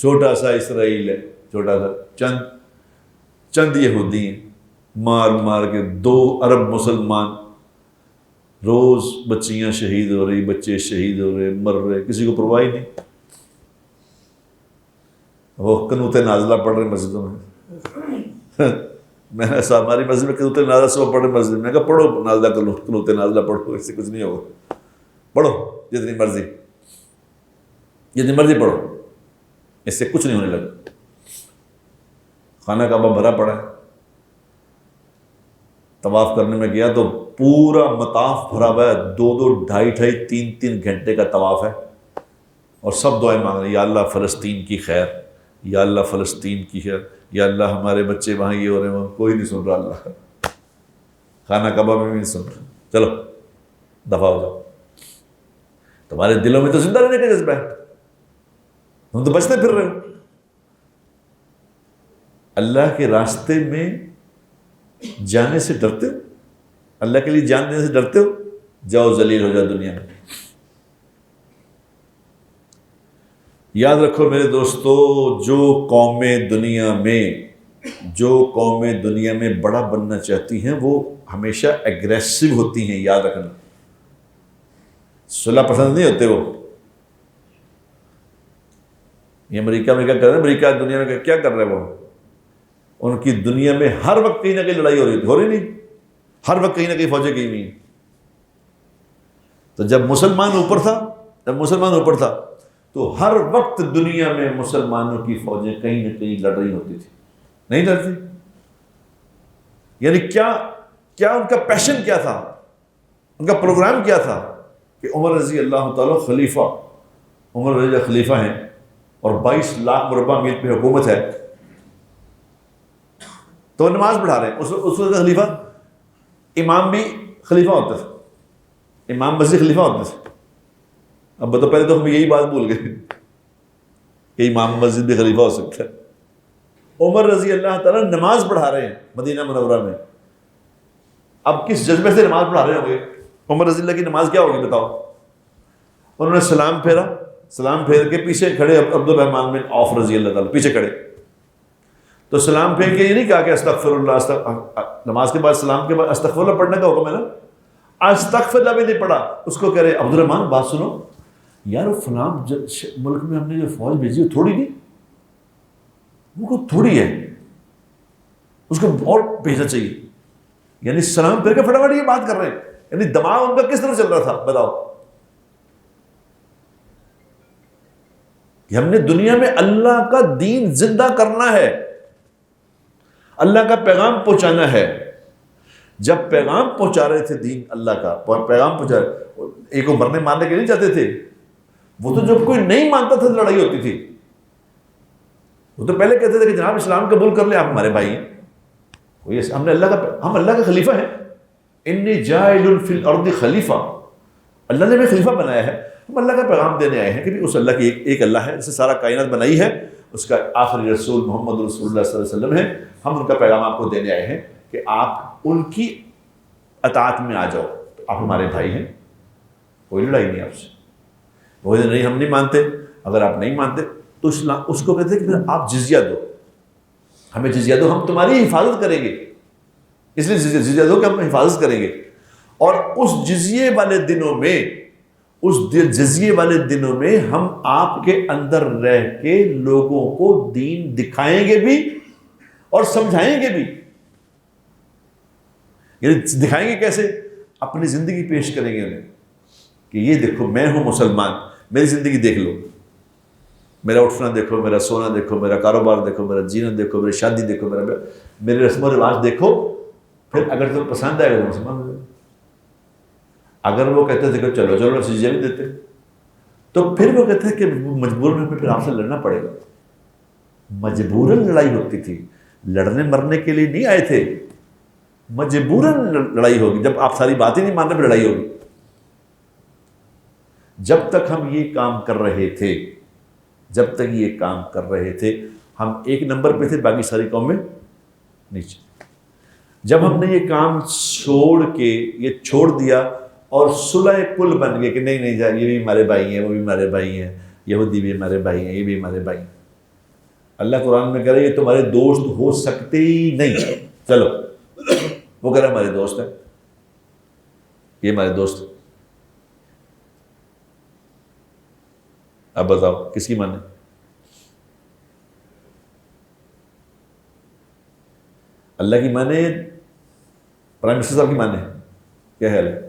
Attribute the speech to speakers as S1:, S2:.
S1: چھوٹا سا اسرائیل ہے، چھوٹا سا چند یہودی ہیں، مار مار کے 2 ارب مسلمان، روز بچیاں شہید ہو رہی، بچے شہید ہو رہے، مر رہے، کسی کو پرواہ ہی نہیں۔ وہ قنوت نازلہ پڑھ رہے مسجدوں میں میں نے ہماری مسجد میں قنوت نازلہ صبح پڑھ رہے مسجد میں، کہا پڑھو نازلہ قنوت نازلہ پڑھو، اس سے کچھ نہیں ہوگا، پڑھو جتنی مرضی پڑھو، اس سے کچھ نہیں ہونے لگا۔ خانہ کعبہ بھرا پڑا ہے، طواف کرنے میں گیا تو پورا مطاف بھرا ہوا ہے، 2 2 2.5 3 گھنٹے کا طواف ہے، اور سب دعائیں مانگ رہے ہیں، یا اللہ فلسطین کی خیر، یا اللہ فلسطین کی خیر، یا اللہ ہمارے بچے وہاں یہ ہو رہے ہیں، کوئی نہیں سن رہا، اللہ خانہ کعبہ میں بھی نہیں سن رہا، چلو دفع ہو جاؤ۔ تمہارے دلوں میں تو زندہ رہنے کا جذبہ ہے، تم تو بچتے پھر رہے ہو، اللہ کے راستے میں جانے سے ڈرتے ہو، اللہ کے لیے جان دینے سے ڈرتے ہو، جاؤ ذلیل ہو جاؤ دنیا میں۔ یاد رکھو میرے دوستو، جو قومیں دنیا میں بڑا بننا چاہتی ہیں وہ ہمیشہ ایگریسو ہوتی ہیں، یاد رکھنا، صلح پسند نہیں ہوتے وہ۔ یہ امریکہ میں کیا کر رہے ہیں، امریکہ دنیا میں کیا کر رہے ہیں، وہ ان کی دنیا میں ہر وقت کہیں نہ کہیں لڑائی ہو رہی نہیں، ہر وقت کہیں نہ کہیں فوجیں گئی ہوئی ہیں۔ تو جب مسلمان اوپر تھا تو ہر وقت دنیا میں مسلمانوں کی فوجیں کہیں نہ کہیں لڑ رہی ہوتی تھی، نہیں لڑتی؟ یعنی کیا ان کا پیشن کیا تھا، ان کا پروگرام کیا تھا کہ عمر رضی اللہ تعالیٰ خلیفہ ہیں اور 22 لاکھ مربع میل پہ حکومت ہے، تو نماز پڑھا رہے ہیں۔ اس وقت خلیفہ امام بھی خلیفہ ہوتے تھے، امام مسجد خلیفہ ہوتے تھے۔ اب تو پہلے تو ہم یہی بات بھول گئے کہ امام مسجد بھی خلیفہ ہو سکتا ہے۔ عمر رضی اللہ تعالیٰ نماز پڑھا رہے ہیں مدینہ منورہ میں، اب کس جذبے سے نماز پڑھا رہے ہوں گے؟ عمر رضی اللہ کی نماز کیا ہوگی بتاؤ؟ انہوں نے سلام پھیرا، سلام پھیر کے پیچھے کھڑے عبد الرحمن بن عوف رضی اللہ تعالیٰ پیچھے کھڑے، تو سلام پھیر کے یہ نہیں کہا کہ استغفر اللہ، نماز کے بعد سلام کے بعد استغفر اللہ پڑھنے کا حکم ہے نا، استغفر اللہ بھی نہیں پڑھا۔ اس کو کہہ رہے عبد الرحمن بات سنو یار، وہ فلاں ملک میں ہم نے جو فوج بھیجی وہ تھوڑی نہیں، وہ کو تھوڑی ہے، اس کو اور بھیجنا چاہیے۔ یعنی سلام پھر کے فٹافٹ یہ بات کر رہے ہیں، یعنی دماغ ان کا کس طرح چل رہا تھا بتاؤ کہ ہم نے دنیا میں اللہ کا دین زندہ کرنا ہے، اللہ کا پیغام پہنچانا ہے۔ جب پیغام پہنچا رہے تھے دین اللہ کا پیغام پہنچا رہے، ایک کو مرنے مارنے کے نہیں چاہتے تھے، وہ تو جب کوئی نہیں مانتا تھا لڑائی ہوتی تھی، وہ تو پہلے کہتے تھے کہ جناب اسلام قبول کر لیں، آپ ہمارے بھائی ہیں، ہم اللہ کا خلیفہ ہیں، انی جاعل فی الارض خلیفہ، اللہ نے ہمیں خلیفہ بنایا ہے، ہم اللہ کا پیغام دینے آئے ہیں کہ اس اللہ کی ایک اللہ ہے جس نے سارا کائنات بنائی ہے، اس کا آخری رسول محمد رسول اللہ صلی اللہ علیہ وسلم ہے، ہم ان کا پیغام آپ کو دینے آئے ہیں کہ آپ ان کی اطاعت میں آ جاؤ، آپ ہمارے بھائی ہیں، کوئی لڑائی نہیں آپ سے۔ وہ نہیں ہم نہیں مانتے، اگر آپ نہیں مانتے تو اس کو کہتے ہیں کہ آپ جزیہ دو، ہمیں جزیہ دو، ہم تمہاری حفاظت کریں گے، اس لیے جزیہ دو کہ ہم حفاظت کریں گے۔ اور اس جزیے والے دنوں میں ہم آپ کے اندر رہ کے لوگوں کو دین دکھائیں گے بھی اور سمجھائیں گے بھی۔ یعنی دکھائیں گے کیسے؟ اپنی زندگی پیش کریں گے انہیں کہ یہ دیکھو میں ہوں مسلمان، میری زندگی دیکھ لو، میرا اٹھنا دیکھو، میرا سونا دیکھو، میرا کاروبار دیکھو، میرا جینا دیکھو، میری شادی دیکھو، میرے رسم و رواج دیکھو، پھر اگر تمہیں پسند آئے گا تو مسلمان ہو جائے۔ اگر وہ کہتے تھے کہ چلو جزیہ بھی دیتے، تو پھر وہ کہتے ہیں کہ مجبوراً پھر آپ سے لڑنا پڑے گا۔ مجبوراً لڑائی ہوتی تھی، لڑنے مرنے کے لیے نہیں آئے تھے، مجبوراً لڑائی ہوگی۔ جب آپ ساری باتیں نہیں مان رہے پھر لڑائی ہوگی۔ جب تک ہم یہ کام کر رہے تھے ہم ایک نمبر پہ تھے، باقی ساری قومیں نیچے۔ جب ہم نے یہ کام چھوڑ دیا اور صلح کل بن گئے کہ نہیں یہ بھی ہمارے بھائی ہیں، وہ بھی ہمارے بھائی ہیں، یہودی بھی ہمارے بھائی ہیں، یہ بھی ہمارے بھائی ہیں، اللہ قرآن میں کہہ رہے یہ تمہارے دوست ہو سکتے ہی نہیں. چلو وہ کہہ رہا ہمارے دوست ہیں، یہ ہمارے دوست. اب بتاؤ کس کی مانے؟ اللہ کی مانے، پرائم منسٹر صاحب کی مانے؟ کیا خیال ہے؟